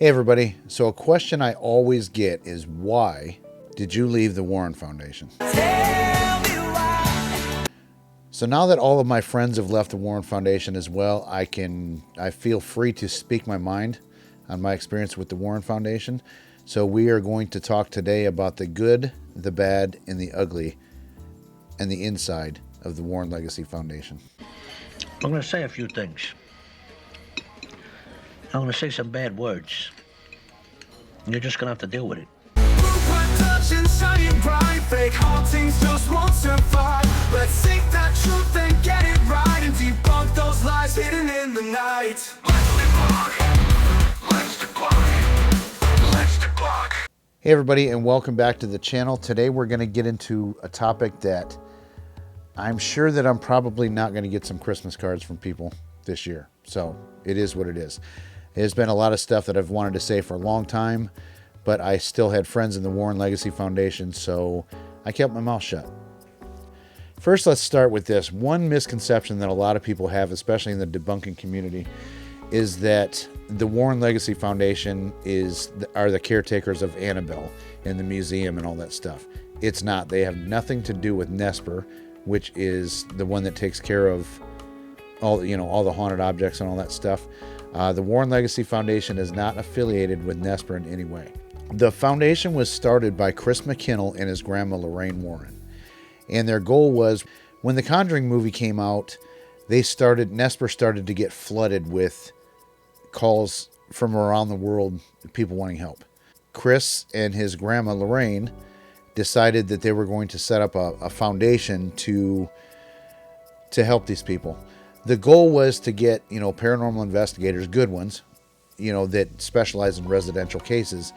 Hey everybody, so a question I always get is why did you leave the Warren Foundation? So now that all of my friends have left the Warren Foundation as well, I feel free to speak my mind on my experience with the Warren Foundation. So we are going to talk today about the good, the bad, and the ugly, and the inside of the Warren Legacy Foundation. I'm going to say a few things. I'm going to say some bad words. You're just going to have to deal with it. Fake hauntings just won't survive. Let's seek that truth and get it right and debunk those lies hidden in the night. Let's debunk. Hey everybody, and welcome back to the channel. Today we're going to get into a topic that I'm sure that I'm probably not going to get some Christmas cards from people this year. So it is what it is. There's been a lot of stuff that I've wanted to say for a long time, but I still had friends in the Warren Legacy Foundation, so I kept my mouth shut. First, let's start with this. One misconception that a lot of people have, especially in the debunking community, is that the Warren Legacy Foundation are the caretakers of Amityville and the museum and all that stuff. It's not. They have nothing to do with NESPR, which is the one that takes care of all the haunted objects and all that stuff. The Warren Legacy Foundation is not affiliated with NESPR in any way. The foundation was started by Chris McKinnell and his grandma Lorraine Warren. And their goal was, when the Conjuring movie came out, NESPR started to get flooded with calls from around the world, people wanting help. Chris and his grandma Lorraine decided that they were going to set up a foundation to help these people. The goal was to get, paranormal investigators, good ones, that specialize in residential cases.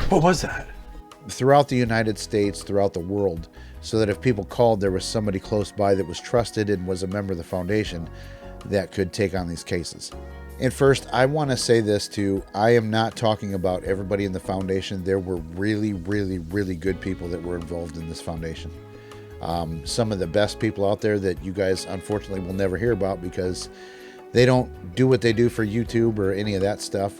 What was that? Throughout the United States, throughout the world, so that if people called, there was somebody close by that was trusted and was a member of the foundation that could take on these cases. And first, I want to say this too. I am not talking about everybody in the foundation. There were really, really, really good people that were involved in this foundation. Some of the best people out there that you guys unfortunately will never hear about because they don't do what they do for YouTube or any of that stuff.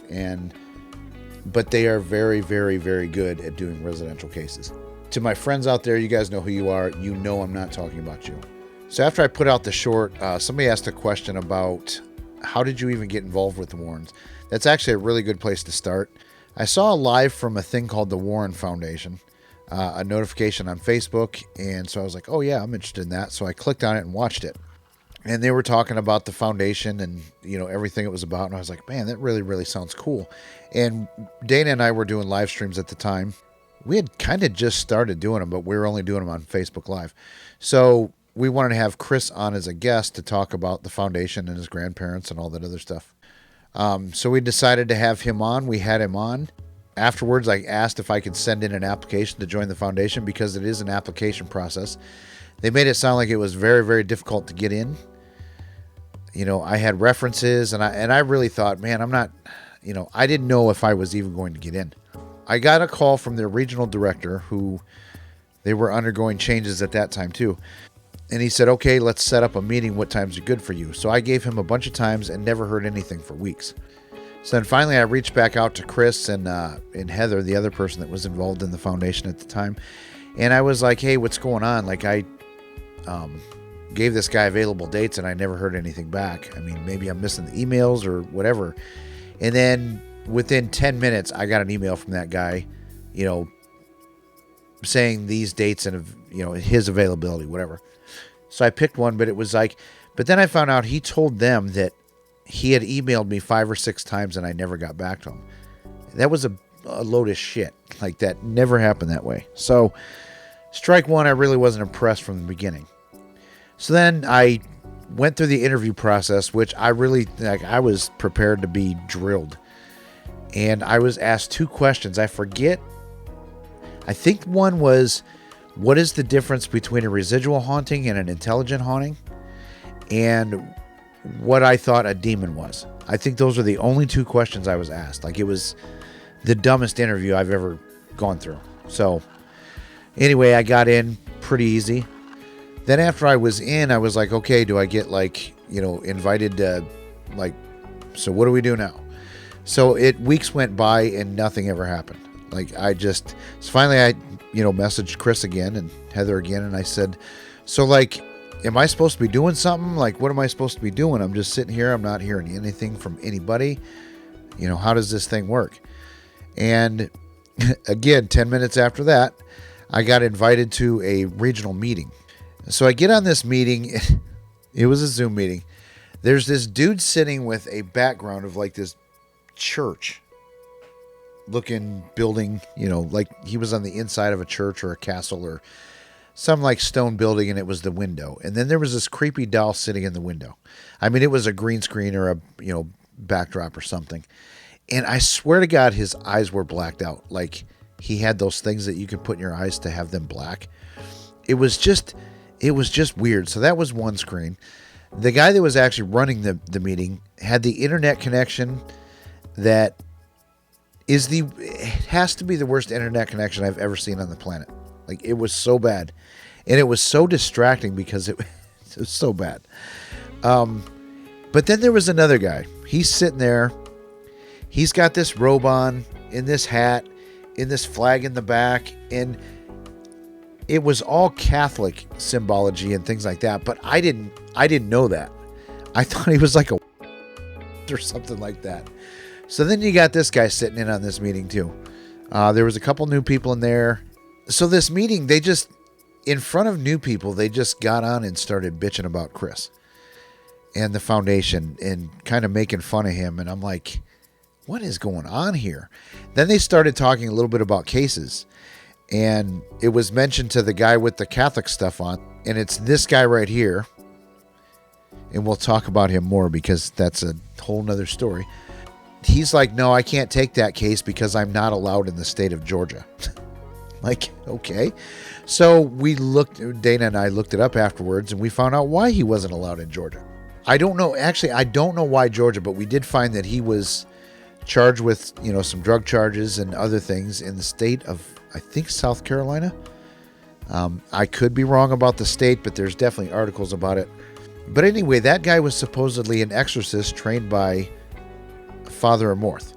But they are very, very, very good at doing residential cases. To my friends out there, you guys know who you are. You know I'm not talking about you. So after I put out the short, somebody asked a question about how did you even get involved with the Warrens? That's actually a really good place to start. I saw a live from a thing called the Warren Foundation, a notification on Facebook. And so I was like, oh yeah, I'm interested in that. So I clicked on it and watched it. And they were talking about the foundation and, everything it was about. And I was like, man, that really, really sounds cool. And Dana and I were doing live streams at the time. We had kind of just started doing them, but we were only doing them on Facebook Live. So we wanted to have Chris on as a guest to talk about the foundation and his grandparents and all that other stuff. So we decided to have him on. We had him on. Afterwards, I asked if I could send in an application to join the foundation because it is an application process. They made it sound like it was very, very difficult to get in. I had references and I really thought, man, I'm not, I didn't know if I was even going to get in. I got a call from their regional director who they were undergoing changes at that time too. And he said, okay, let's set up a meeting. What times are good for you? So I gave him a bunch of times and never heard anything for weeks. So then finally I reached back out to Chris and Heather, the other person that was involved in the foundation at the time. And I was like, hey, what's going on? Like I gave this guy available dates and I never heard anything back. I mean, maybe I'm missing the emails or whatever. And then within 10 minutes, I got an email from that guy, saying these dates and, his availability, whatever. So I picked one, but it was like, but then I found out he told them that he had emailed me 5 or 6 times and I never got back to him. That was a load of shit. Like that never happened that way. So strike one, I really wasn't impressed from the beginning. So then I went through the interview process, which I was prepared to be drilled. And I was asked 2 questions. I forget. I think one was, what is the difference between a residual haunting and an intelligent haunting? And what I thought a demon was. I think those are the only 2 questions I was asked. Like, it was the dumbest interview I've ever gone through. So anyway, I got in pretty easy. Then after I was in, I was like, okay, do I get like invited to, like, so what do we do now? So weeks went by and nothing ever happened. So finally I, messaged Chris again and Heather again. And I said, so like, am I supposed to be doing something? Like, what am I supposed to be doing? I'm just sitting here. I'm not hearing anything from anybody. How does this thing work? And again, 10 minutes after that, I got invited to a regional meeting. So I get on this meeting. It was a Zoom meeting. There's this dude sitting with a background of like this church looking building, like he was on the inside of a church or a castle or some like stone building, and it was the window. And then there was this creepy doll sitting in the window. I mean, it was a green screen or a, backdrop or something. And I swear to God, his eyes were blacked out. Like he had those things that you can put in your eyes to have them black. It was just weird. So that was one screen. The guy that was actually running the meeting had the internet connection that it has to be the worst internet connection I've ever seen on the planet. Like, it was so bad. And it was so distracting because it was so bad. But then there was another guy. He's sitting there. He's got this robe on, in this hat, in this flag in the back. And it was all Catholic symbology and things like that. But I didn't know that. I thought he was like a or something like that. So then you got this guy sitting in on this meeting too. There was a couple new people in there. So this meeting, in front of new people, they just got on and started bitching about Chris and the foundation and kind of making fun of him. And I'm like, what is going on here? Then they started talking a little bit about cases. And it was mentioned to the guy with the Catholic stuff on. And it's this guy right here. And we'll talk about him more because that's a whole nother story. He's like, no, I can't take that case because I'm not allowed in the state of Georgia. Like, okay. So Dana and I looked it up afterwards and we found out why he wasn't allowed in Georgia. I don't know. Actually, I don't know why Georgia, but we did find that he was charged with, some drug charges and other things in the state of, I think, South Carolina. I could be wrong about the state, but there's definitely articles about it. But anyway, that guy was supposedly an exorcist trained by Father Amorth,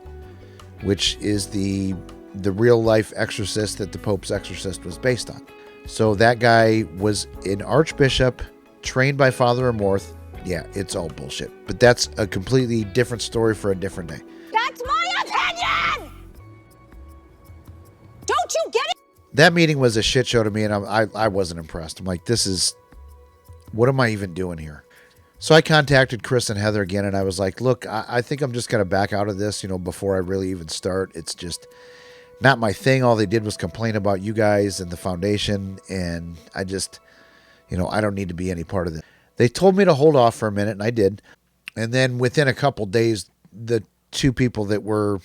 which is the real life exorcist that the Pope's exorcist was based on. So that guy was an archbishop trained by Father Amorth. Yeah, it's all bullshit. But that's a completely different story for a different day. That's my opinion! Don't you get it? That meeting was a shit show to me, and I wasn't impressed. I'm like, what am I even doing here? So I contacted Chris and Heather again, and I was like, look, I think I'm just going to back out of this, before I really even start. It's just not my thing. All they did was complain about you guys and the foundation, and I just, I don't need to be any part of it. They told me to hold off for a minute, and I did. And then within a couple days, the two people that were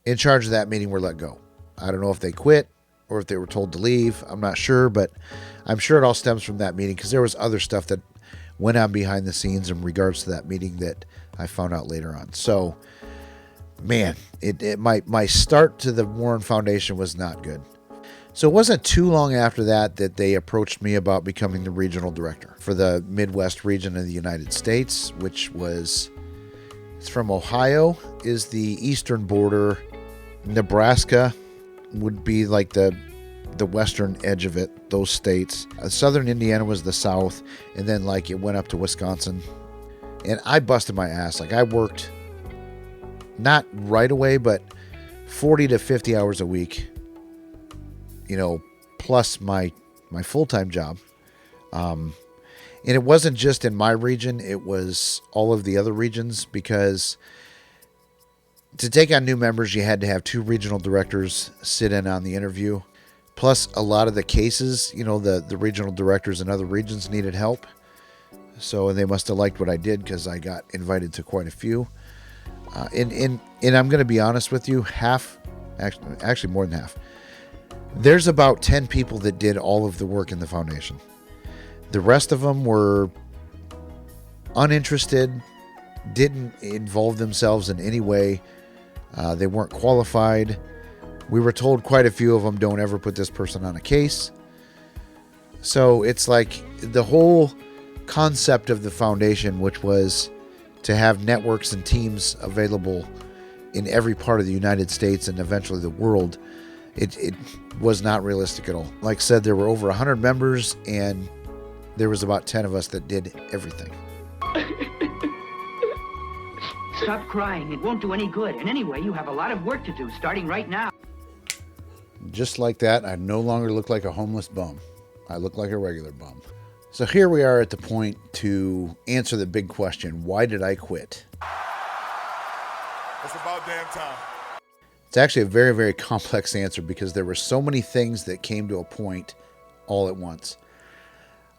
in charge of that meeting were let go. I don't know if they quit or if they were told to leave. I'm not sure, but I'm sure it all stems from that meeting because there was other stuff that went on behind the scenes in regards to that meeting that I found out later on. So, man, my start to the Warren Foundation was not good. So it wasn't too long after that they approached me about becoming the regional director for the Midwest region of the United States, which it's from Ohio, is the eastern border. Nebraska would be like the western edge of it, those states. Southern Indiana was the south, and then like it went up to Wisconsin. And I busted my ass. Like I worked not right away, but 40 to 50 hours a week, plus my full-time job. And it wasn't just in my region, it was all of the other regions, because to take on new members, you had to have 2 regional directors sit in on the interview. Plus, a lot of the cases, the regional directors in other regions needed help. So they must have liked what I did because I got invited to quite a few. And I'm going to be honest with you, actually more than half. There's about 10 people that did all of the work in the foundation. The rest of them were uninterested, didn't involve themselves in any way. They weren't qualified. We were told quite a few of them, don't ever put this person on a case. So it's like the whole concept of the foundation, which was to have networks and teams available in every part of the United States and eventually the world, it was not realistic at all. Like I said, there were over 100 members, and there was about 10 of us that did everything. Stop crying. It won't do any good. And anyway, you have a lot of work to do, starting right now. Just like that, I no longer look like a homeless bum. I look like a regular bum. So here we are at the point to answer the big question: why did I quit? It's about damn time. It's actually a very, very complex answer because there were so many things that came to a point all at once.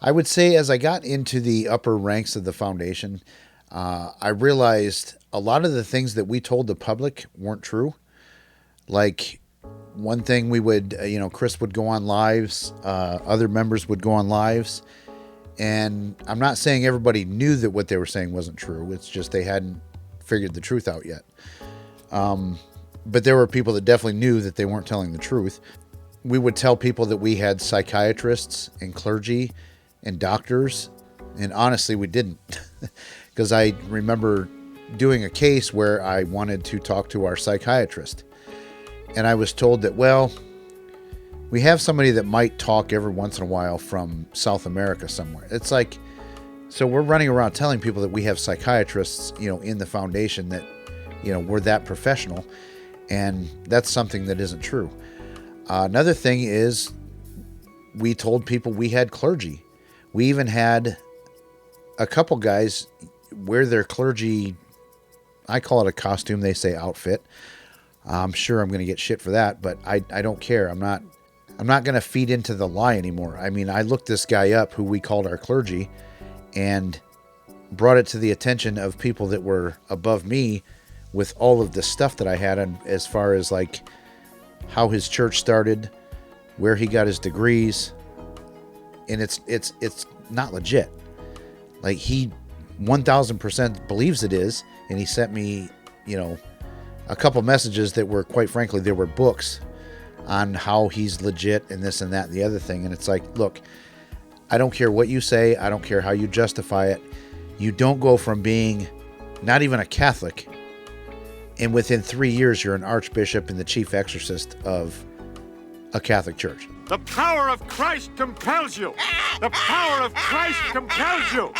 I would say as I got into the upper ranks of the foundation, I realized a lot of the things that we told the public weren't true. Like one thing we would, Chris would go on lives, other members would go on lives. And I'm not saying everybody knew that what they were saying wasn't true. It's just they hadn't figured the truth out yet. But there were people that definitely knew that they weren't telling the truth. We would tell people that we had psychiatrists and clergy and doctors. And honestly, we didn't. Because I remember doing a case where I wanted to talk to our psychiatrist. And I was told that, well, we have somebody that might talk every once in a while from South America somewhere. It's like, so we're running around telling people that we have psychiatrists, in the foundation that, we're that professional. And that's something that isn't true. Another thing is we told people we had clergy. We even had a couple guys wear their clergy, I call it a costume, they say outfit. I'm sure I'm going to get shit for that, but I don't care. I'm not going to feed into the lie anymore. I mean, I looked this guy up who we called our clergy and brought it to the attention of people that were above me with all of the stuff that I had on, as far as like how his church started, where he got his degrees. And it's not legit. Like he 1000% believes it is. And he sent me, a couple messages that were, quite frankly, there were books on how he's legit and this and that and the other thing. And it's like, look, I don't care what you say. I don't care how you justify it. You don't go from being not even a Catholic, and within 3 years, you're an archbishop and the chief exorcist of a Catholic church. The power of Christ compels you. The power of Christ compels you.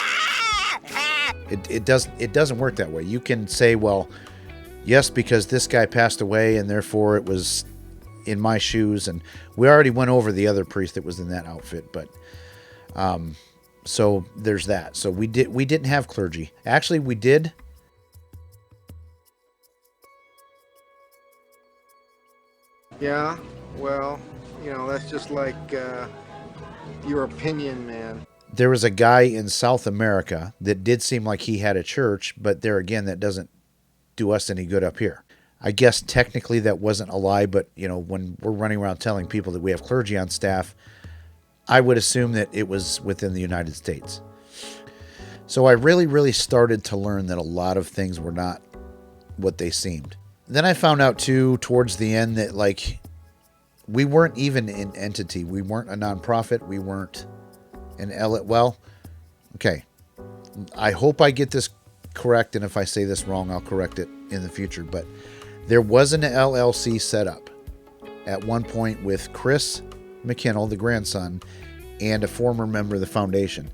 It doesn't work that way. You can say, well, yes, because this guy passed away and therefore it was in my shoes. And we already went over the other priest that was in that outfit. But so there's that. So we didn't have clergy. Actually, we did. Yeah, well, that's just like your opinion, man. There was a guy in South America that did seem like he had a church, but there again, that doesn't do us any good up here. I guess technically that wasn't a lie, but when we're running around telling people that we have clergy on staff, I would assume that it was within the United States. So I really, really started to learn that a lot of things were not what they seemed. Then I found out too, towards the end, that like we weren't even an entity. We weren't a nonprofit. We weren't an well, okay. I hope I get this correct, and if I say this wrong, I'll correct it in the future. But there was an LLC set up at one point with Chris McKinnell, the grandson, and a former member of the foundation.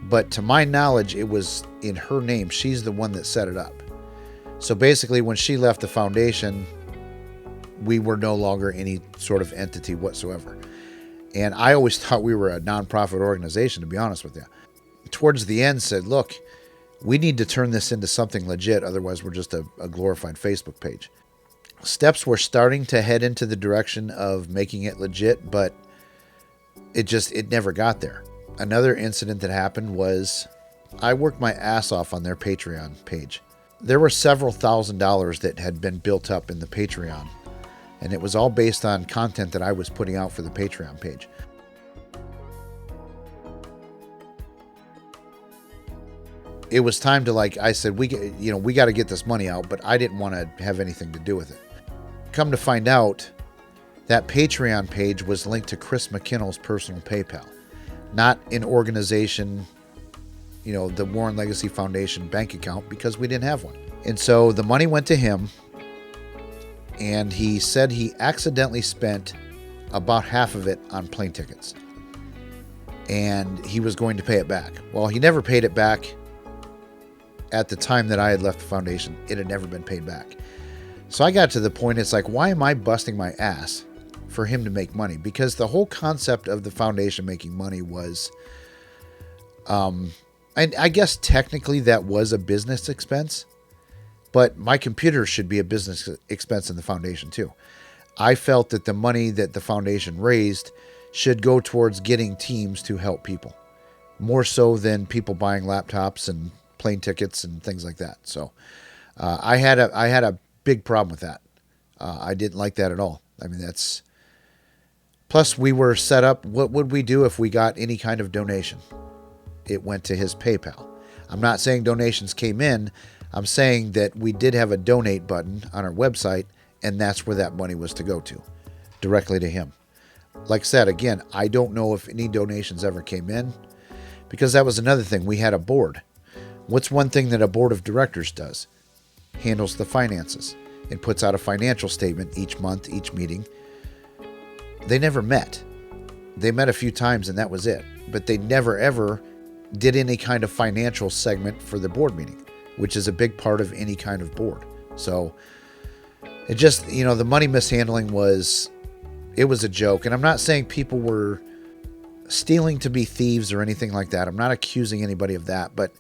But to my knowledge, it was in her name. She's the one that set it up. So basically, when she left the foundation, we were no longer any sort of entity whatsoever. And I always thought we were a nonprofit organization, to be honest with you. Towards the end, said, look, we need to turn this into something legit. Otherwise, we're just a glorified Facebook page. Steps were starting to head into the direction of making it legit, but it never got there. Another incident that happened was I worked my ass off on their Patreon page. There were several $1,000s that had been built up in the Patreon, and it was all based on content that I was putting out for the Patreon page. It was time to, like I said, we got to get this money out, but I didn't want to have anything to do with it. Come to find out, that Patreon page was linked to Chris McKinnell's personal PayPal, not an organization the Warren Legacy Foundation bank account because we didn't have one. And so the money went to him, and he said he accidentally spent about half of it on plane tickets, and he was going to pay it back. Well, he never paid it back. At the time that I had left the foundation, it had never been paid back. So I got to the point, it's like, why am I busting my ass for him to make money? Because the whole concept of the foundation making money was, and I guess technically that was a business expense, but my computer should be a business expense in the foundation too. I felt that the money that the foundation raised should go towards getting teams to help people, more so than people buying laptops and plane tickets and things like that. So I had a big problem with that. I didn't like that at all. I mean, plus we were set up. What would we do if we got any kind of donation? It went to his PayPal. I'm not saying donations came in. I'm saying that we did have a donate button on our website, and that's where that money was to go to, directly to him. Like I said, again, I don't know if any donations ever came in, because that was another thing. We had a board. What's one thing that a board of directors does? Handles the finances and puts out a financial statement each month, each meeting. They never met. They met a few times and that was it. But they never ever did any kind of financial segment for the board meeting, which is a big part of any kind of board. So it just, the money mishandling was a joke. And I'm not saying people were stealing to be thieves or anything like that. I'm not accusing anybody of that, but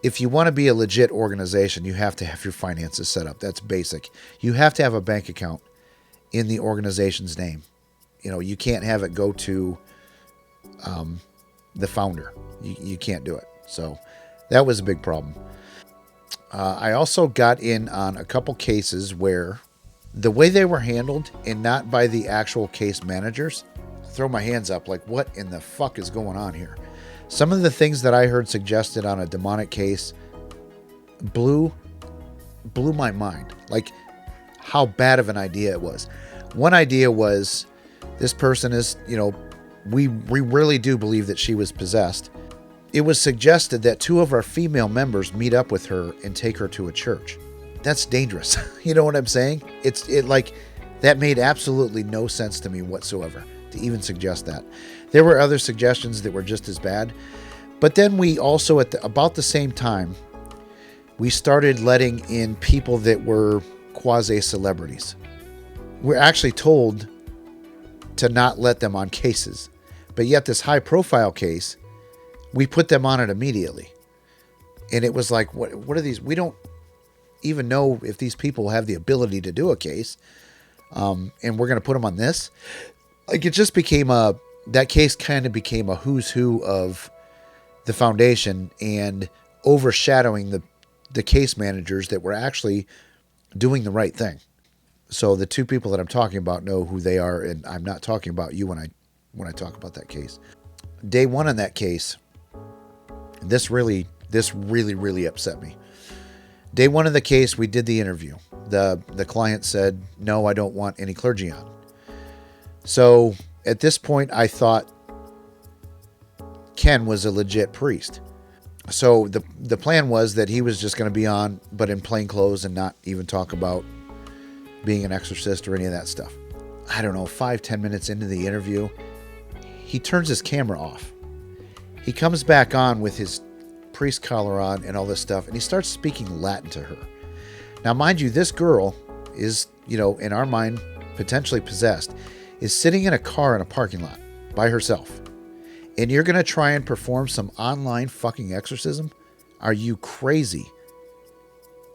if you want to be a legit organization, you have to have your finances set up. That's basic. You have to have a bank account in the organization's name. You can't have it go to the founder. You can't do it. So that was a big problem. I also got in on a couple cases where the way they were handled, and not by the actual case managers, throw my hands up like, what in the fuck is going on here? Some of the things that I heard suggested on a demonic case blew my mind. Like how bad of an idea it was. One idea was, this person is, we really do believe that she was possessed. It was suggested that 2 of our female members meet up with her and take her to a church. That's dangerous. You know what I'm saying? That made absolutely no sense to me whatsoever to even suggest that. There were other suggestions that were just as bad. But then we also, about the same time, we started letting in people that were quasi-celebrities. We're actually told to not let them on cases. But yet this high-profile case, we put them on it immediately. And it was like, what are these? We don't even know if these people have the ability to do a case. And we're going to put them on this. Like, it just became that case kind of became a who's who of the foundation and overshadowing the case managers that were actually doing the right thing. So the 2 people that I'm talking about know who they are, and I'm not talking about you when I talk about that case. Day 1 on that case, this really upset me. Day 1 of the case, we did the interview. The client said, "No, I don't want any clergy on." So at this point, I thought Ken was a legit priest. So the plan was that he was just going to be on, but in plain clothes, and not even talk about being an exorcist or any of that stuff. I don't know, 5-10 minutes into the interview, he turns his camera off. He comes back on with his priest collar on and all this stuff, and he starts speaking Latin to her. Now, mind you, this girl is, in our mind, potentially possessed, is sitting in a car in a parking lot by herself. And you're going to try and perform some online fucking exorcism? Are you crazy?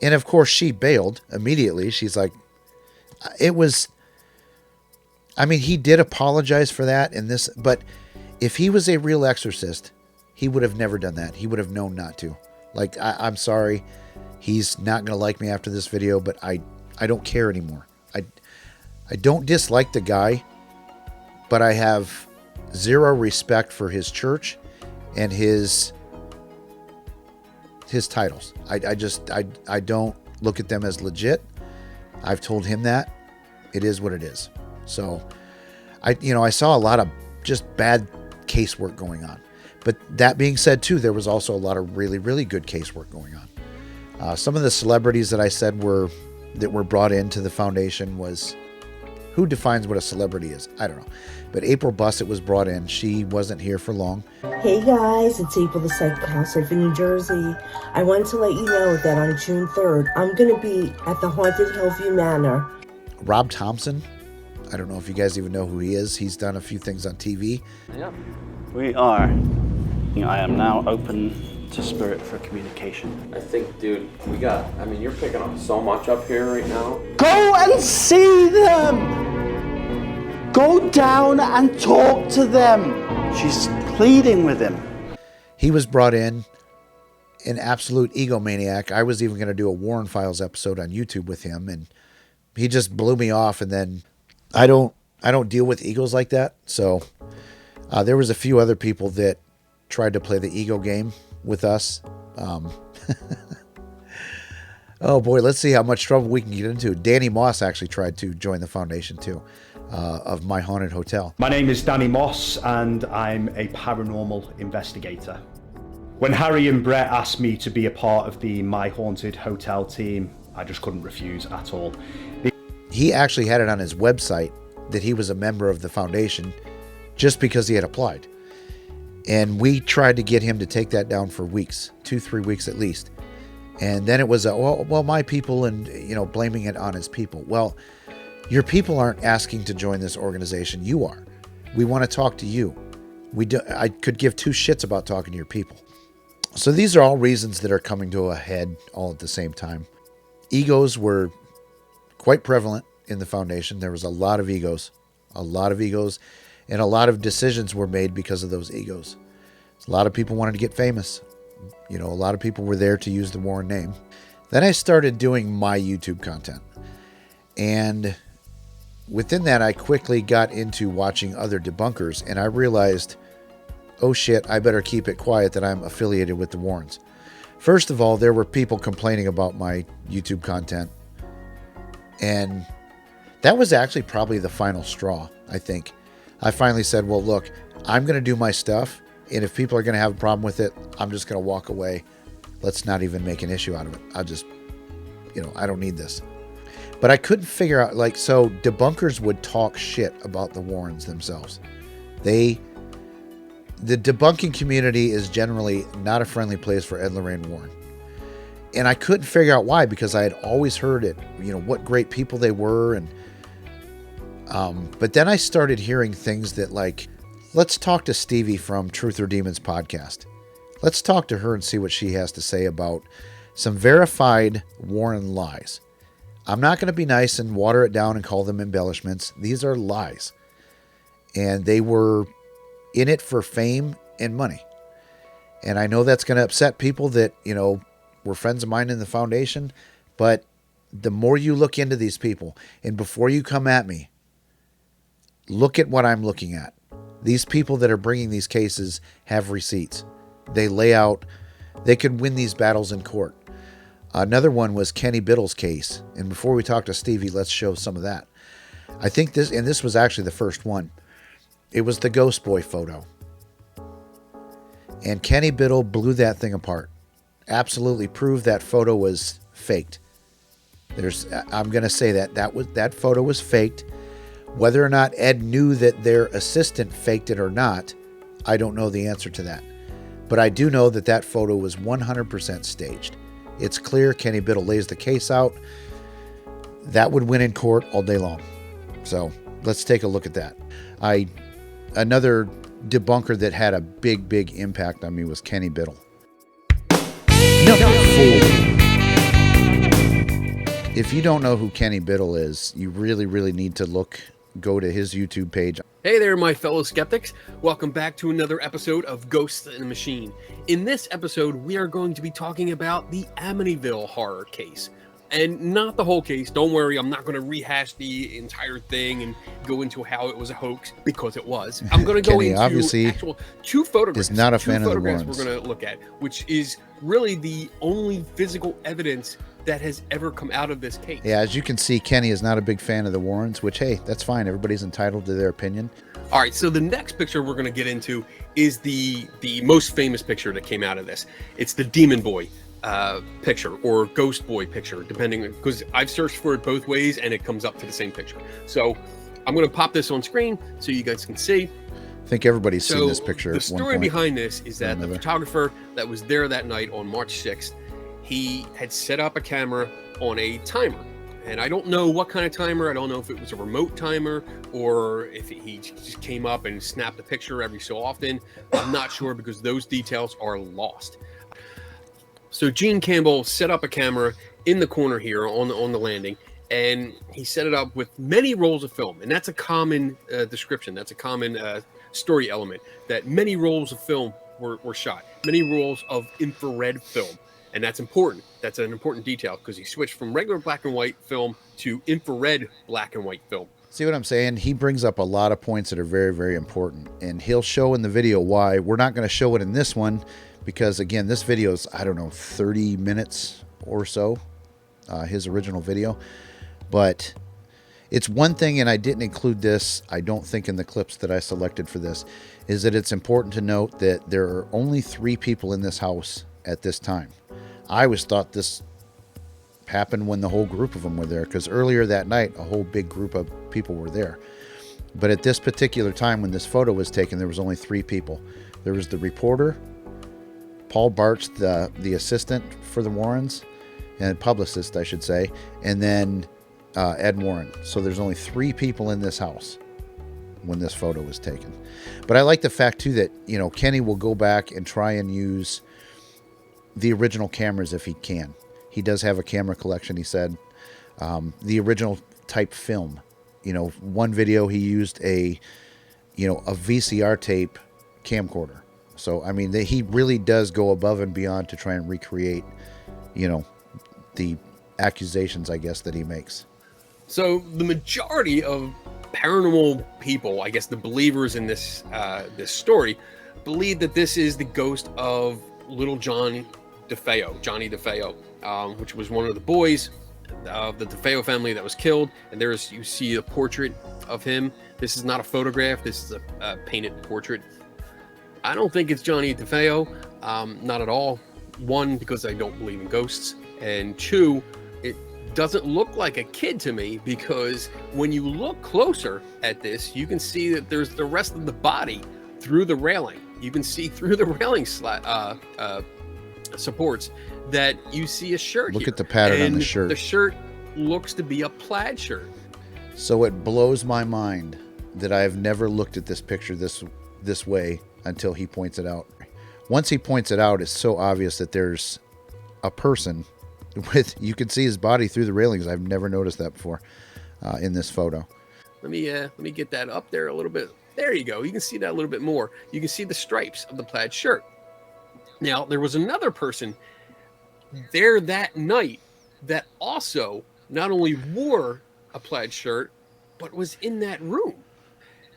And of course, she bailed immediately. She's like, he did apologize for that and this, but if he was a real exorcist, he would have never done that. He would have known not to. Like, I'm sorry. He's not going to like me after this video, but I don't care anymore. I don't dislike the guy, but I have zero respect for his church and his titles. I don't look at them as legit. I've told him that. It is what it is. So I saw a lot of just bad casework going on. But that being said, too, there was also a lot of really, really good casework going on. Some of the celebrities that I said were brought into the foundation was, who defines what a celebrity is? I don't know. But April Bussett was brought in. She wasn't here for long. Hey guys, it's April the Psychopath in New Jersey. I wanted to let you know that on June 3rd, I'm going to be at the Haunted Hillview Manor. Rob Thompson, I don't know if you guys even know who he is. He's done a few things on TV. Yep. We are. I am now open to spirit for communication. I think, dude, you're picking up so much up here right now. Go and see them! Go down and talk to them. She's pleading with him. He was brought in, an absolute egomaniac. I was even going to do a Warren Files episode on YouTube with him, and he just blew me off. And then I don't deal with egos like that. So there was a few other people that tried to play the ego game with us. Oh boy, let's see how much trouble we can get into. Danny Moss actually tried to join the foundation too, of My Haunted Hotel. My name is Danny Moss and I'm a paranormal investigator. When Harry and Brett asked me to be a part of the My Haunted Hotel team, I just couldn't refuse at all. He actually had it on his website that he was a member of the foundation just because he had applied. And we tried to get him to take that down for weeks, 2-3 weeks at least. And then it was, well, my people, and, blaming it on his people. Well, your people aren't asking to join this organization. You are. We want to talk to you. I could give two shits about talking to your people. So these are all reasons that are coming to a head all at the same time. Egos were quite prevalent in the foundation. There was a lot of egos, and a lot of decisions were made because of those egos. A lot of people wanted to get famous. A lot of people were there to use the Warren name. Then I started doing my YouTube content. And within that, I quickly got into watching other debunkers, and I realized, oh shit, I better keep it quiet that I'm affiliated with the Warrens. First of all, there were people complaining about my YouTube content. And that was actually probably the final straw, I think. I finally said, well, look, I'm going to do my stuff. And if people are going to have a problem with it, I'm just going to walk away. Let's not even make an issue out of it. I'll just, I don't need this. But I couldn't figure out, so debunkers would talk shit about the Warrens themselves. The debunking community is generally not a friendly place for Ed Lorraine Warren. And I couldn't figure out why, because I had always heard it, what great people they were. And but then I started hearing things that let's talk to STEVI from Truth or Demons podcast. Let's talk to her and see what she has to say about some verified Warren lies. I'm not going to be nice and water it down and call them embellishments. These are lies. And they were in it for fame and money. And I know that's going to upset people that, were friends of mine in the foundation. But the more you look into these people, and before you come at me, look at what I'm looking at. These people that are bringing these cases have receipts. They lay out, they could win these battles in court. Another one was Kenny Biddle's case. And before we talk to STEVI, let's show some of that. I think this was actually the first one. It was the Ghost Boy photo. And Kenny Biddle blew that thing apart. Absolutely proved that photo was faked. I'm going to say that photo was faked. Whether or not Ed knew that their assistant faked it or not, I don't know the answer to that. But I do know that photo was 100% staged. It's clear Kenny Biddle lays the case out. That would win in court all day long. So let's take a look at that. Another debunker that had a big, big impact on me was Kenny Biddle. Number 4. If you don't know who Kenny Biddle is, you really, really need to go to his YouTube page. Hey there, my fellow skeptics. Welcome back to another episode of Ghosts in the Machine. In this episode, we are going to be talking about the Amityville horror case. And not the whole case. Don't worry, I'm not going to rehash the entire thing and go into how it was a hoax, because it was. I'm going to go Kenny, into obviously, actual two photographs. is not a fan of the Warrens. Warrens. We're going to look at, which is really the only physical evidence that has ever come out of this case. Yeah, as you can see, Kenny is not a big fan of the Warrens, which, hey, that's fine. Everybody's entitled to their opinion. All right, so the next picture we're going to get into is the most famous picture that came out of this. It's the Demon Boy picture, or Ghost Boy picture, depending, because I've searched for it both ways and it comes up to the same picture. So I'm going to pop this on screen so you guys can see. I think everybody's seen this picture. The at one story point. behind this is that the photographer that was there that night on March 6th, he had set up a camera on a timer. And I don't know what kind of timer. I don't know if it was a remote timer or if he just came up and snapped a picture every so often. I'm not sure, because those details are lost. So Gene Campbell set up a camera in the corner here on the landing, and he set it up with many rolls of film. And that's a common description. That's a common story element, that many rolls of film were shot, many rolls of infrared film. And that's important. That's an important detail, because he switched from regular black and white film to infrared black and white film. See what I'm saying? He brings up a lot of points that are very, very important. And he'll show in the video why. We're not going to show it in this one, because, again, this video is, I don't know, 30 minutes or so, his original video. But it's one thing, and I didn't include this, I don't think, in the clips that I selected for this, is that it's important to note that there are only 3 people in this house at this time. I always thought this happened when the whole group of them were there, because earlier that night, a whole big group of people were there. But at this particular time when this photo was taken, there was only 3 people. There was the reporter, Paul Bartz, the assistant for the Warrens, and publicist, I should say, and then Ed Warren. So there's only 3 people in this house when this photo was taken. But I like the fact, too, that, you know, Kenny will go back and try and use the original cameras if he can. He does have a camera collection, he said. The original type film. You know, one video he used a VCR tape camcorder. So, I mean, he really does go above and beyond to try and recreate, you know, the accusations, I guess, that he makes. So the majority of paranormal people, I guess the believers in this this story, believe that this is the ghost of little Johnny DeFeo, which was one of the boys of the DeFeo family that was killed. And you see a portrait of him. This is not a photograph. This is a painted portrait. I don't think it's Johnny DeFeo, not at all. 1, because I don't believe in ghosts, and 2, it doesn't look like a kid to me, because when you look closer at this, you can see that there's the rest of the body through the railing. You can see through the railing supports that you see a shirt. Look here. at the pattern on And the shirt. The shirt looks to be a plaid shirt. So it blows my mind that I have never looked at this picture this way until he points it out. Once he points it out, it's so obvious that there's a person you can see his body through the railings. I've never noticed that before in this photo. Let me get that up there a little bit. There you go. You can see that a little bit more. You can see the stripes of the plaid shirt. Now, there was another person there that night that also not only wore a plaid shirt, but was in that room.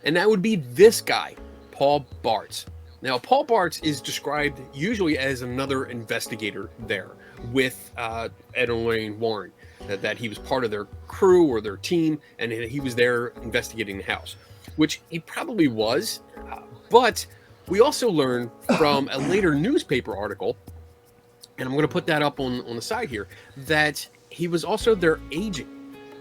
And that would be this guy, Paul Bartz. Now, Paul Bartz is described usually as another investigator there with Ed and Lorraine Warren, that he was part of their crew or their team, and he was there investigating the house, which he probably was. But we also learned from a later newspaper article, and I'm going to put that up on the side here, that he was also their agent.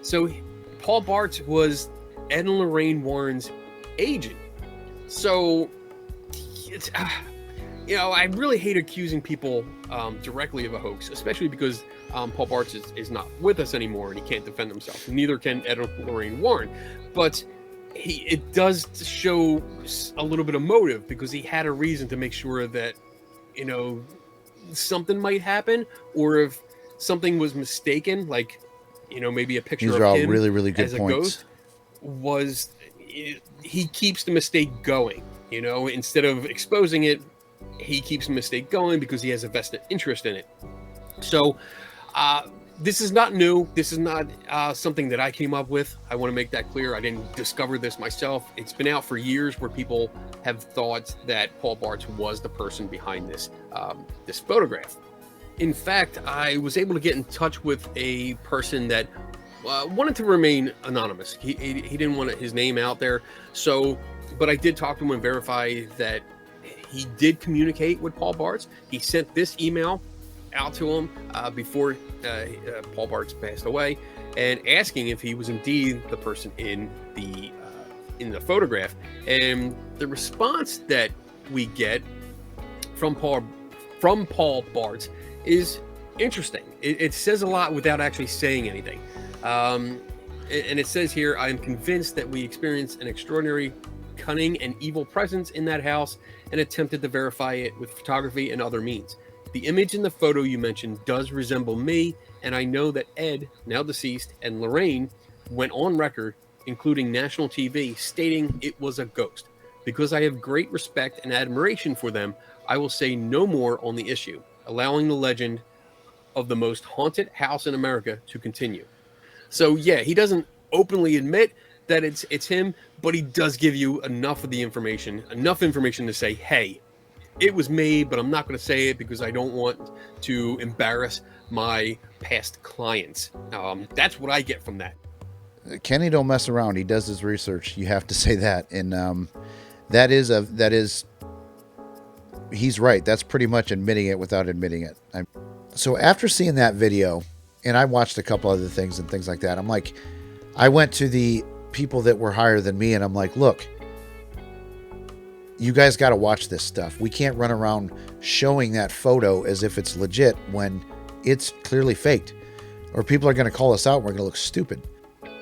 So Paul Bartz was Ed and Lorraine Warren's agent. So it's, I really hate accusing people directly of a hoax, especially because Paul Bartz is not with us anymore and he can't defend himself. Neither can Ed and Lorraine Warren. But it does show a little bit of motive, because he had a reason to make sure that, something might happen, or if something was mistaken, like, maybe a picture These of are all him really, really good as a points. ghost he keeps the mistake going. Instead of exposing it, he keeps the mistake going because he has a vested interest in it. So This is not new. This is not something that I came up with. I want to make that clear. I didn't discover this myself. It's been out for years where people have thought that Paul Bartz was the person behind this this photograph. In fact, I was able to get in touch with a person that wanted to remain anonymous. He didn't want his name out there. So, but I did talk to him and verify that he did communicate with Paul Bartz. He sent this email out to him before Paul Bartz passed away, and asking if he was indeed the person in the photograph. And the response that we get from Paul Bartz is interesting. It says a lot without actually saying anything. And it says here, I am convinced that we experienced an extraordinary, cunning, and evil presence in that house and attempted to verify it with photography and other means. The image in the photo you mentioned does resemble me, and I know that Ed, now deceased, and Lorraine went on record, including national TV, stating it was a ghost. Because I have great respect and admiration for them, I will say no more on the issue, allowing the legend of the most haunted house in America to continue. So yeah, he doesn't openly admit that it's him, but he does give you enough information to say, hey, it was me, but I'm not going to say it because I don't want to embarrass my past clients. That's what I get from that. Kenny don't mess around. He does his research. You have to say that. And he's right. That's pretty much admitting it without admitting it. So after seeing that video, and I watched a couple other things and things like that, I'm like, I went to the people that were higher than me, and I'm like, look, you guys got to watch this stuff. We can't run around showing that photo as if it's legit when it's clearly faked, or people are going to call us out and we're going to look stupid.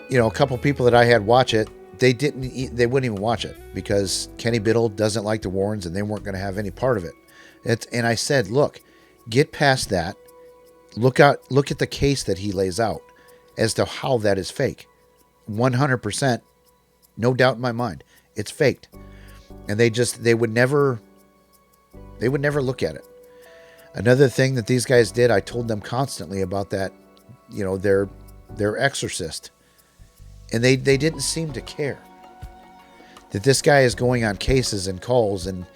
You know, a couple people that I had watch it, they wouldn't even watch it because Kenny Biddle doesn't like the Warrens and they weren't going to have any part of it. And I said, look, get past that. Look at the case that he lays out as to how that is fake. 100%, no doubt in my mind, it's faked. And they would never look at it. Another thing that these guys did, I told them constantly about that, you know, their exorcist. And they didn't seem to care that this guy is going on cases and calls and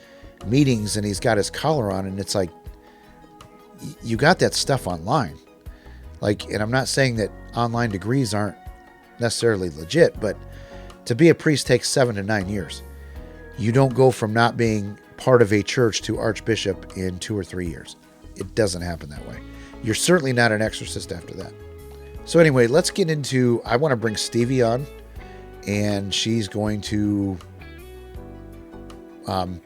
meetings and he's got his collar on, and it's like, you got that stuff online. Like, and I'm not saying that online degrees aren't necessarily legit, but to be a priest takes 7 to 9 years. You don't go from not being part of a church to archbishop in 2 or 3 years. It doesn't happen that way. You're certainly not an exorcist after that. So anyway, let's get into, I want to bring STEVI on, and she's going to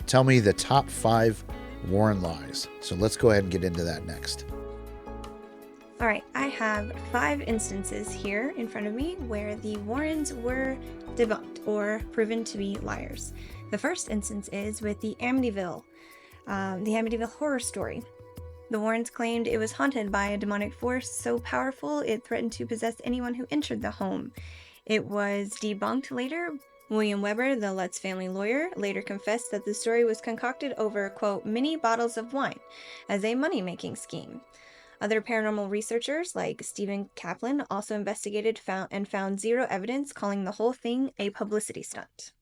tell me the top 5 Warren lies. So let's go ahead and get into that next. All right, I have 5 instances here in front of me where the Warrens were debunked or proven to be liars. The first instance is with the Amityville horror story. The Warrens claimed it was haunted by a demonic force so powerful it threatened to possess anyone who entered the home. It was debunked later. William Weber, the Lutz family lawyer, later confessed that the story was concocted over, quote, many bottles of wine as a money-making scheme. Other paranormal researchers, like Stephen Kaplan, also investigated and found zero evidence, calling the whole thing a publicity stunt.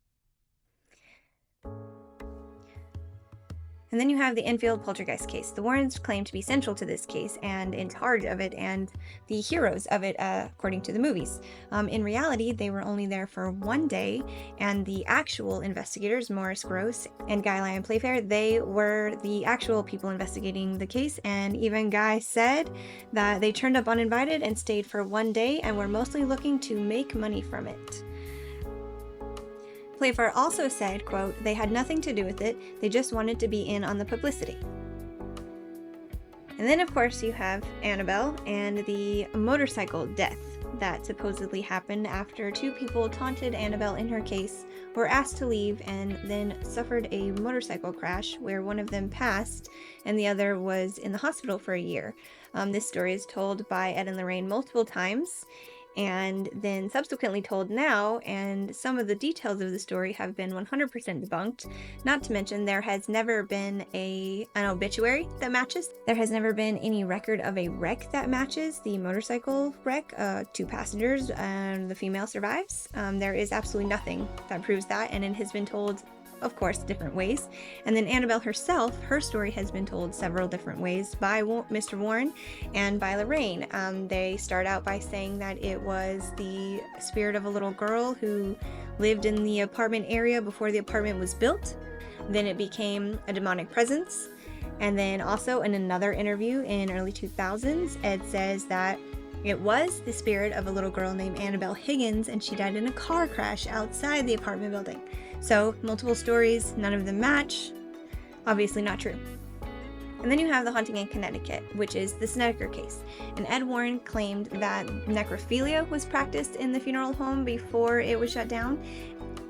And then you have the Enfield poltergeist case. The Warrens claim to be central to this case and in charge of it and the heroes of it, according to the movies. In reality, they were only there for 1 day, and the actual investigators, Morris Gross and Guy Lyon Playfair, they were the actual people investigating the case, and even Guy said that they turned up uninvited and stayed for 1 day and were mostly looking to make money from it. Playfair also said, quote, they had nothing to do with it, they just wanted to be in on the publicity. And then, of course, you have Annabelle and the motorcycle death that supposedly happened after 2 people taunted Annabelle in her case, were asked to leave, and then suffered a motorcycle crash where one of them passed and the other was in the hospital for a year. This story is told by Ed and Lorraine multiple times. and then subsequently told now, and some of the details of the story have been 100% debunked. Not to mention, there has never been an obituary that matches. There has never been any record of a wreck that matches the motorcycle wreck. 2 passengers and the female survives. There is absolutely nothing that proves that, and it has been told, of course, different ways. And then Annabelle herself, her story has been told several different ways by Mr. Warren and by Lorraine. They start out by saying that it was the spirit of a little girl who lived in the apartment area before the apartment was built. Then it became a demonic presence. And then also in another interview in early 2000s, Ed says that it was the spirit of a little girl named Annabelle Higgins, and she died in a car crash outside the apartment building. So, multiple stories, none of them match. Obviously not true. And then you have the haunting in Connecticut, which is the Snedeker case. And Ed Warren claimed that necrophilia was practiced in the funeral home before it was shut down.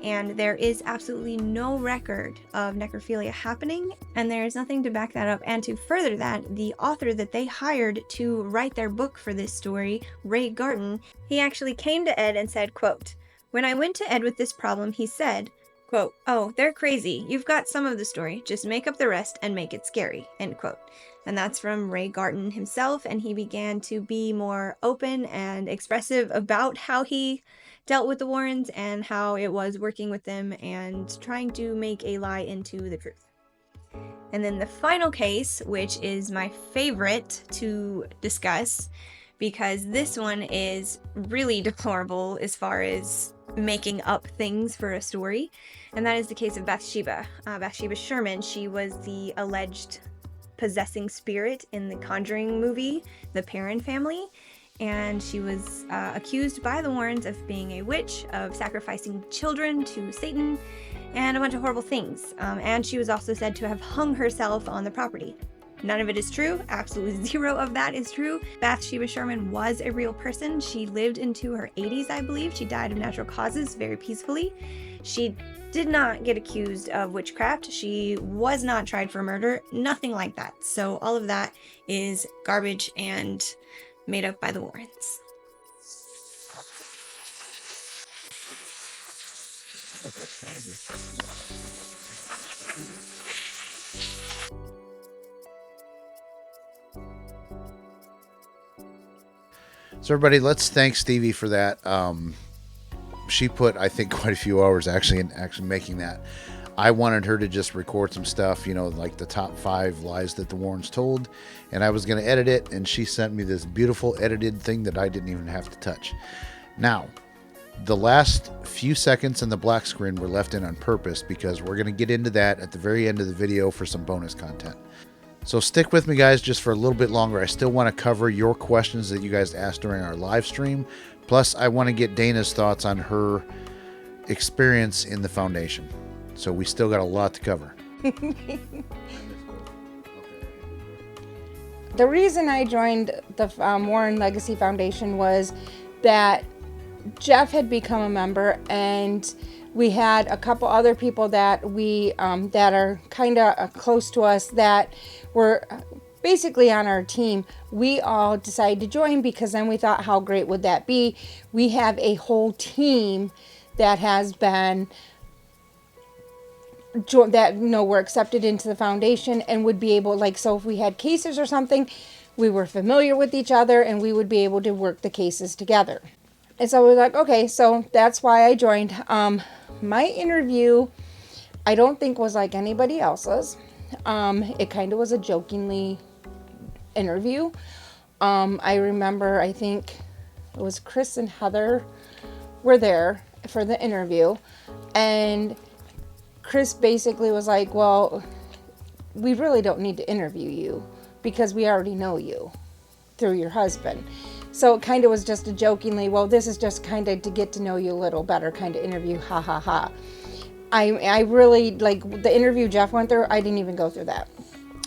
And there is absolutely no record of necrophilia happening, and there is nothing to back that up. And to further that, the author that they hired to write their book for this story, Ray Garton, he actually came to Ed and said, quote, "When I went to Ed with this problem, he said, quote, 'Oh, they're crazy. You've got some of the story. Just make up the rest and make it scary,' end quote." And that's from Ray Garton himself, and he began to be more open and expressive about how he dealt with the Warrens and how it was working with them and trying to make a lie into the truth. And then the final case, which is my favorite to discuss, because this one is really deplorable as far as making up things for a story, and that is the case of Bathsheba. Bathsheba Sherman, she was the alleged possessing spirit in the Conjuring movie, The Perron Family, and she was accused by the Warrens of being a witch, of sacrificing children to Satan, and a bunch of horrible things. And she was also said to have hung herself on the property. None of it is true. Absolutely zero of that is true. Bathsheba Sherman was a real person. She lived into her 80s, I believe. She died of natural causes very peacefully. She did not get accused of witchcraft. She was not tried for murder. Nothing like that. So all of that is garbage and made up by the Warrens. So everybody, let's thank Stevie for that. She put, I think, quite a few hours actually in making that. I wanted her to just record some stuff, you know, like the top 5 lies that the Warrens told, and I was going to edit it, and she sent me this beautiful edited thing that I didn't even have to touch. Now, the last few seconds in the black screen were left in on purpose because we're going to get into that at the very end of the video for some bonus content. So stick with me, guys, just for a little bit longer. I still want to cover your questions that you guys asked during our live stream. Plus, I want to get Dana's thoughts on her experience in the foundation. So we still got a lot to cover. The reason I joined the Warren Legacy Foundation was that Jeff had become a member, and we had a couple other people that we that are kind of close to us that were basically on our team. We all decided to join because then we thought, how great would that be? We have a whole team that has been that, you know, were accepted into the foundation and would be able, like, so if we had cases or something, we were familiar with each other and we would be able to work the cases together. And so we were like, okay, so that's why I joined. My interview, I don't think was like anybody else's. It kind of was a jokingly interview. I remember, I think it was Chris and Heather were there for the interview, and Chris basically was like, well, we really don't need to interview you because we already know you through your husband. So it kind of was just a jokingly, well, this is just kind of to get to know you a little better kind of interview, ha ha ha. I really, like, the interview Jeff went through, I didn't even go through that.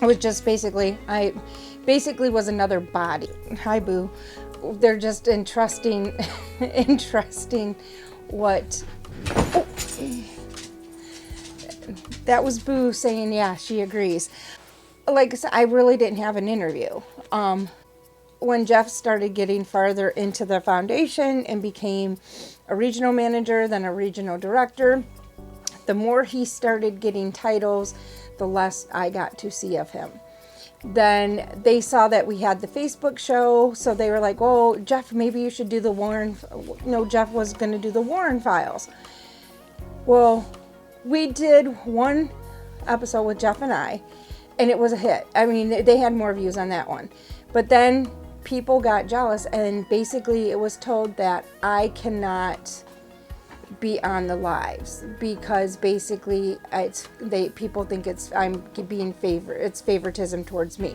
It was just basically, I basically was another body. Hi, Boo. They're just interesting what, oh. That was Boo saying, yeah, she agrees. Like I said, I really didn't have an interview. when Jeff started getting farther into the foundation and became a regional manager, then a regional director, the more he started getting titles, the less I got to see of him. Then they saw that we had the Facebook show, so they were like, "Oh, Jeff, maybe you should do the Warren." No, Jeff was going to do the Warren files. Well, we did one episode with Jeff and I, and it was a hit. I mean, they had more views on that one. But then people got jealous, and basically it was told that I cannot be on the lives because basically people think I'm being it's favoritism towards me.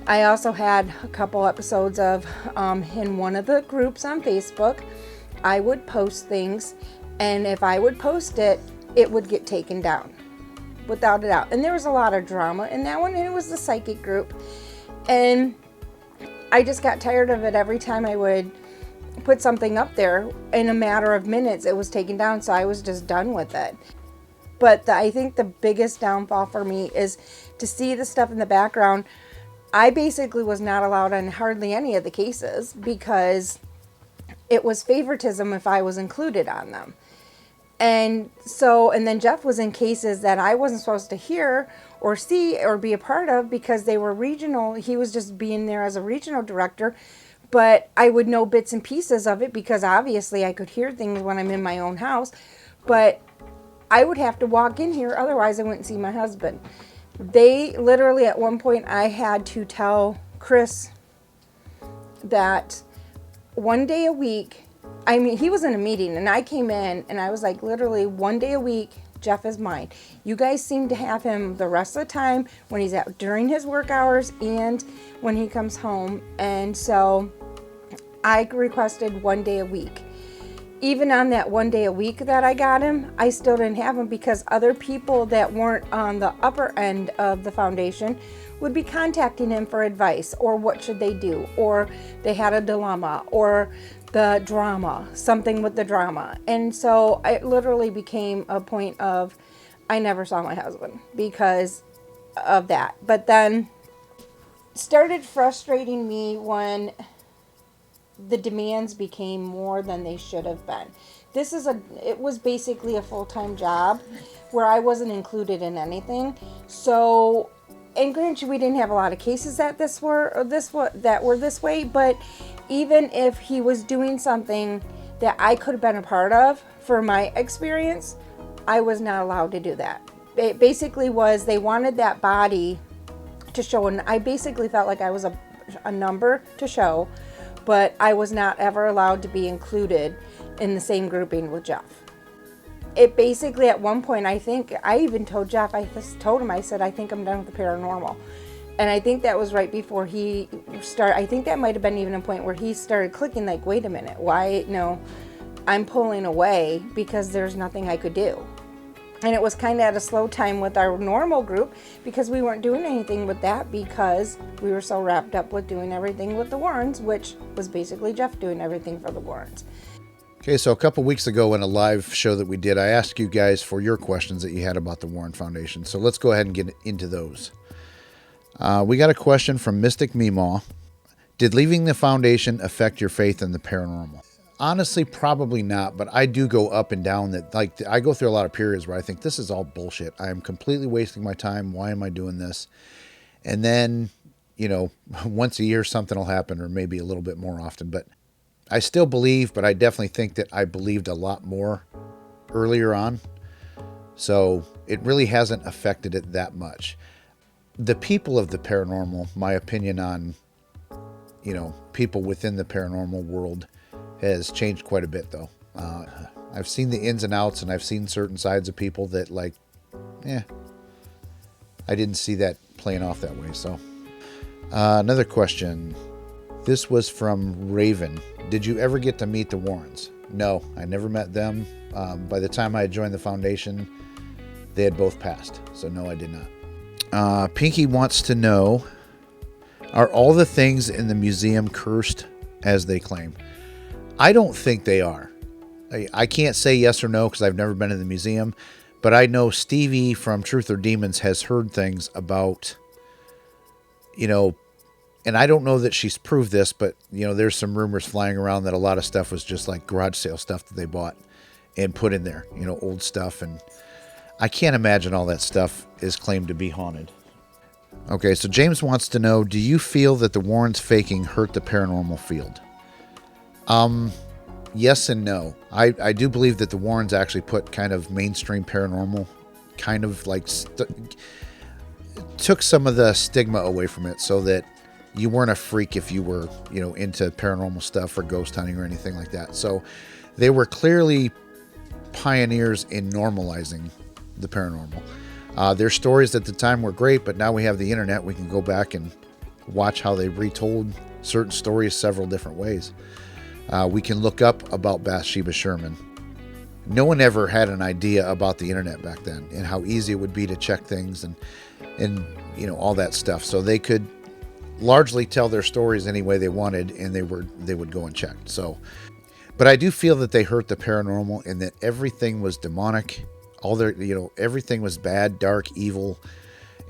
I also had a couple episodes of in one of the groups on Facebook, I would post things, and if I would post it, it would get taken down without a doubt. And there was a lot of drama in that one, and it was the psychic group, and I just got tired of it. Every time I would put something up there, in a matter of minutes it was taken down, so I was just done with it. But I think the biggest downfall for me is to see the stuff in the background. I basically was not allowed on hardly any of the cases because it was favoritism if I was included on them. And then Jeff was in cases that I wasn't supposed to hear or see or be a part of because they were regional. He was just being there as a regional director, but I would know bits and pieces of it because obviously I could hear things when I'm in my own house, but I would have to walk in here, otherwise I wouldn't see my husband. They literally, at one point, I had to tell Chris that one day a week, I mean, he was in a meeting and I came in and I was like, literally one day a week, Jeff is mine. You guys seem to have him the rest of the time when he's out during his work hours and when he comes home. And so I requested one day a week. Even on that one day a week that I got him, I still didn't have him because other people that weren't on the upper end of the foundation would be contacting him for advice, or what should they do, or they had a dilemma, or the drama, something with the drama. And so it literally became a point of I never saw my husband because of that. But then started frustrating me when the demands became more than they should have been. It was basically a full-time job where I wasn't included in anything. So, and granted, we didn't have a lot of cases that were this way, but even if he was doing something that I could have been a part of, for my experience, I was not allowed to do that. It basically was, they wanted that body to show, and I basically felt like I was a number to show, but I was not ever allowed to be included in the same grouping with Jeff. It basically, at one point, I think, I even told Jeff, I said, I think I'm done with the paranormal. And I think that was right before he started. I think that might have been even a point where he started clicking, like, wait a minute, why, no, I'm pulling away because there's nothing I could do. And it was kind of at a slow time with our normal group because we weren't doing anything with that because we were so wrapped up with doing everything with the Warrens, which was basically Jeff doing everything for the Warrens. Okay, so a couple weeks ago in a live show that we did, I asked you guys for your questions that you had about the Warren Foundation. So let's go ahead and get into those. We got a question from Mystic Meemaw. Did leaving the foundation affect your faith in the paranormal? Honestly, probably not, but I do go up and down that. Like, I go through a lot of periods where I think this is all bullshit. I am completely wasting my time. Why am I doing this? And then, once a year something will happen, or maybe a little bit more often, but I still believe, but I definitely think that I believed a lot more earlier on. So it really hasn't affected it that much. The people of the paranormal, my opinion on, people within the paranormal world has changed quite a bit, though. I've seen the ins and outs, and I've seen certain sides of people that, I didn't see that playing off that way. So, another question. This was from Raven. Did you ever get to meet the Warrens? No, I never met them. By the time I had joined the foundation, they had both passed. So, no, I did not. Pinky wants to know, are all the things in the museum cursed as they claim? I don't think they are. I can't say yes or no because I've never been in the museum, but I know STEVI from Truth or Demons has heard things about, And I don't know that she's proved this, but, you know, there's some rumors flying around that a lot of stuff was just like garage sale stuff that they bought and put in there, you know, old stuff. And I can't imagine all that stuff is claimed to be haunted. Okay, so James wants to know, do you feel that the Warrens faking hurt the paranormal field? Yes and no. I do believe that the Warrens actually put kind of mainstream paranormal, kind of like took some of the stigma away from it, so that you weren't a freak if you were, you know, into paranormal stuff or ghost hunting or anything like that. So they were clearly pioneers in normalizing the paranormal. Their stories at the time were great, but now we have the internet. We can go back and watch how they retold certain stories several different ways. We can look up about Bathsheba Sherman. No one ever had an idea about the internet back then and how easy it would be to check things and you know, all that stuff. So they could largely tell their stories any way they wanted, and they would go and check. So, but I do feel that they hurt the paranormal and that everything was demonic. Everything was bad, dark, evil,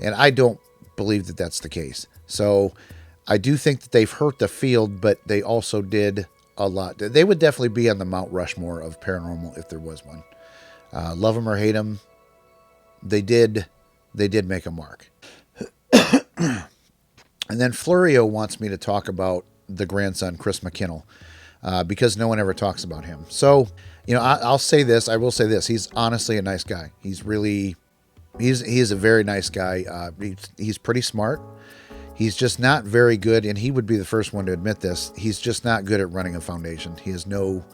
and I don't believe that that's the case. So I do think that they've hurt the field, but they also did a lot. They would definitely be on the Mount Rushmore of paranormal if there was one. Love them or hate them, they did make a mark. And then Florio wants me to talk about the grandson, Chris McKinnell, because no one ever talks about him. So, you know, I will say this. He's honestly a nice guy. He's a very nice guy. He's pretty smart. He's just not very good, and he would be the first one to admit this. He's just not good at running a foundation. He has no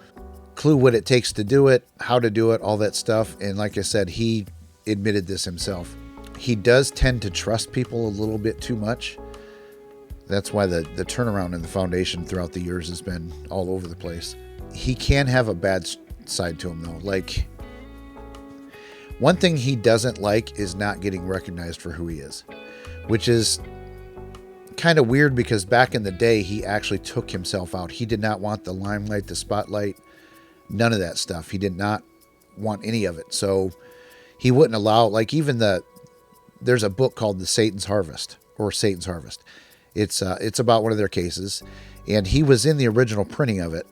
clue what it takes to do it, how to do it, all that stuff. And like I said, he admitted this himself. He does tend to trust people a little bit too much. That's why the turnaround in the foundation throughout the years has been all over the place. He can have a bad side to him, though. Like, one thing he doesn't like is not getting recognized for who he is, which is kind of weird because back in the day, he actually took himself out. He did not want the limelight, the spotlight, none of that stuff. He did not want any of it. So he wouldn't allow, like, even there's a book called The Satan's Harvest, or Satan's Harvest. It's about one of their cases, and he was in the original printing of it,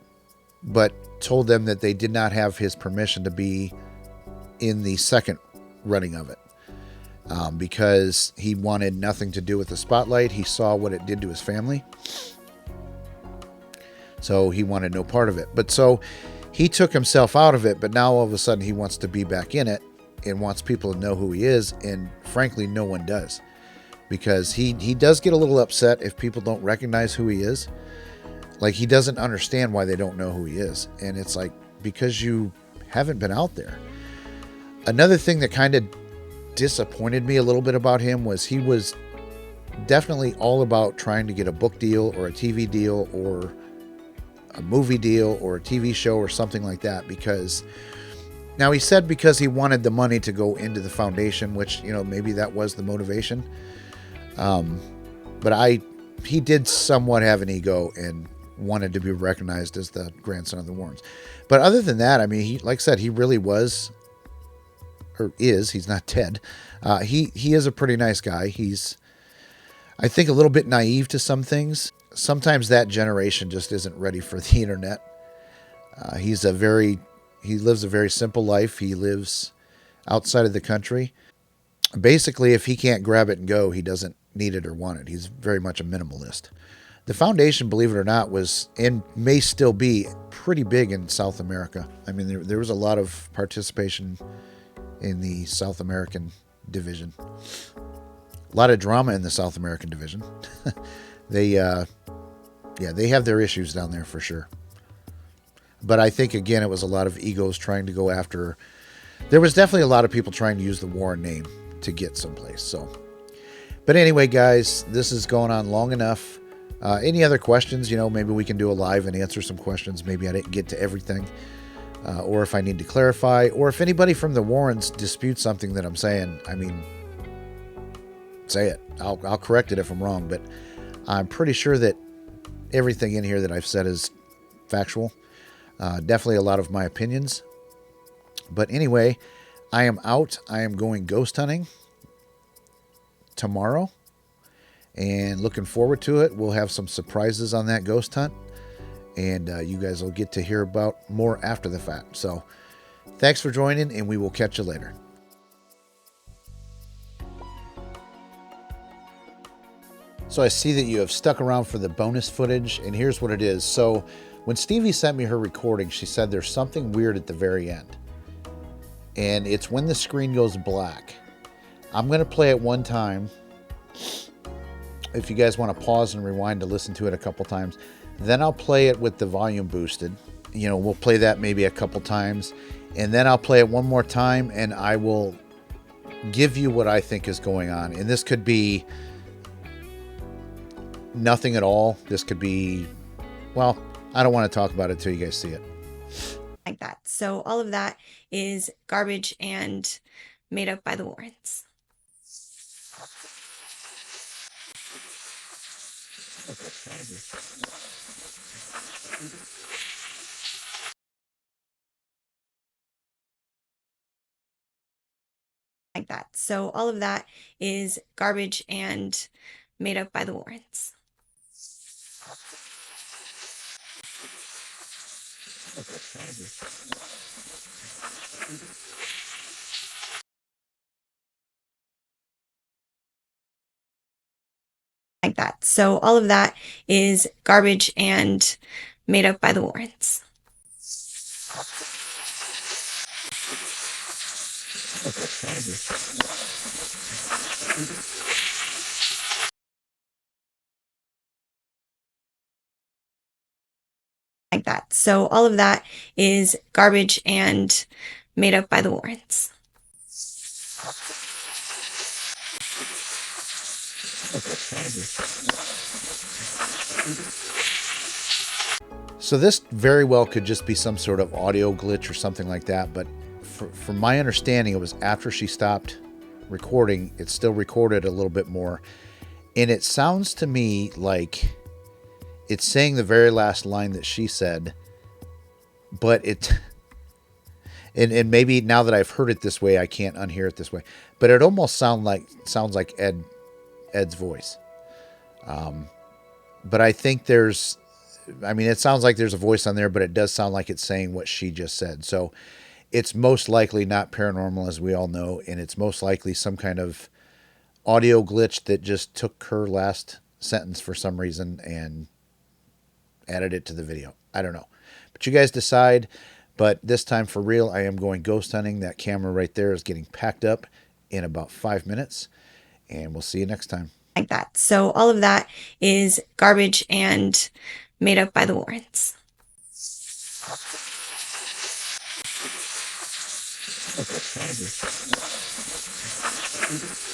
but told them that they did not have his permission to be in the second running of it, because he wanted nothing to do with the spotlight. He saw what it did to his family, so he wanted no part of it. But so he took himself out of it, but now all of a sudden he wants to be back in it and wants people to know who he is, and frankly, no one does. Because he does get a little upset if people don't recognize who he is. Like, he doesn't understand why they don't know who he is. And it's like, because you haven't been out there. Another thing that kind of disappointed me a little bit about him was he was definitely all about trying to get a book deal or a TV deal or a movie deal or a TV show or something like that. Because now he said because he wanted the money to go into the foundation, which, you know, maybe that was the motivation. But he did somewhat have an ego and wanted to be recognized as the grandson of the Warrens. But other than that, I mean, he, like I said, he really was, or is, he's not dead. He is a pretty nice guy. He's, I think, a little bit naive to some things. Sometimes that generation just isn't ready for the internet. He lives a very simple life. He lives outside of the country. Basically, if he can't grab it and go, he doesn't need it or want it. He's very much a minimalist. The foundation, believe it or not, was and may still be pretty big in South America. I mean, there was a lot of participation in the South American division. A lot of drama in the South American division. They have their issues down there for sure. But I think, again, it was a lot of egos trying to go after. There was definitely a lot of people trying to use the Warren name to get someplace. So, but anyway, guys, this is going on long enough. Any other questions? You know, maybe we can do a live and answer some questions. Maybe I didn't get to everything, or if I need to clarify, or if anybody from the Warrens disputes something that I'm saying. I mean, say it. I'll correct it if I'm wrong, but I'm pretty sure that everything in here that I've said is factual. Definitely a lot of my opinions. But anyway, I am out. I am going ghost hunting tomorrow. and looking forward to it. We'll have some surprises on that ghost hunt, and you guys will get to hear about more after the fact. So thanks for joining, and we will catch you later. So I see that you have stuck around for the bonus footage, and here's what it is. So when STEVI sent me her recording, she said there's something weird at the very end, and it's when the screen goes black. I'm going to play it one time. If you guys want to pause and rewind to listen to it a couple times, then I'll play it with the volume boosted. You know, we'll play that maybe a couple times, and then I'll play it one more time, and I will give you what I think is going on. And this could be nothing at all. This could be, well, I don't want to talk about it until you guys see it. Like that. So all of that is garbage and made up by the Warrens. Like that. So all of that is garbage and made up by the Warrens. Like that. So all of that is garbage and made up by the Warrens. Like that. So all of that is garbage and made up by the Warrens. So this very well could just be some sort of audio glitch or something like that, but from my understanding, it was after she stopped recording, it still recorded a little bit more, and it sounds to me like it's saying the very last line that she said, but and maybe now that I've heard it this way, I can't unhear it this way, but it almost sounds like Ed's voice. But I think it sounds like there's a voice on there, but it does sound like it's saying what she just said. So it's most likely not paranormal, as we all know, and it's most likely some kind of audio glitch that just took her last sentence for some reason and added it to the video. I don't know. But you guys decide. But this time, for real, I am going ghost hunting. That camera right there is getting packed up in about 5 minutes, and we'll see you next time. Like that. So all of that is garbage and made up by the Warrens. Okay.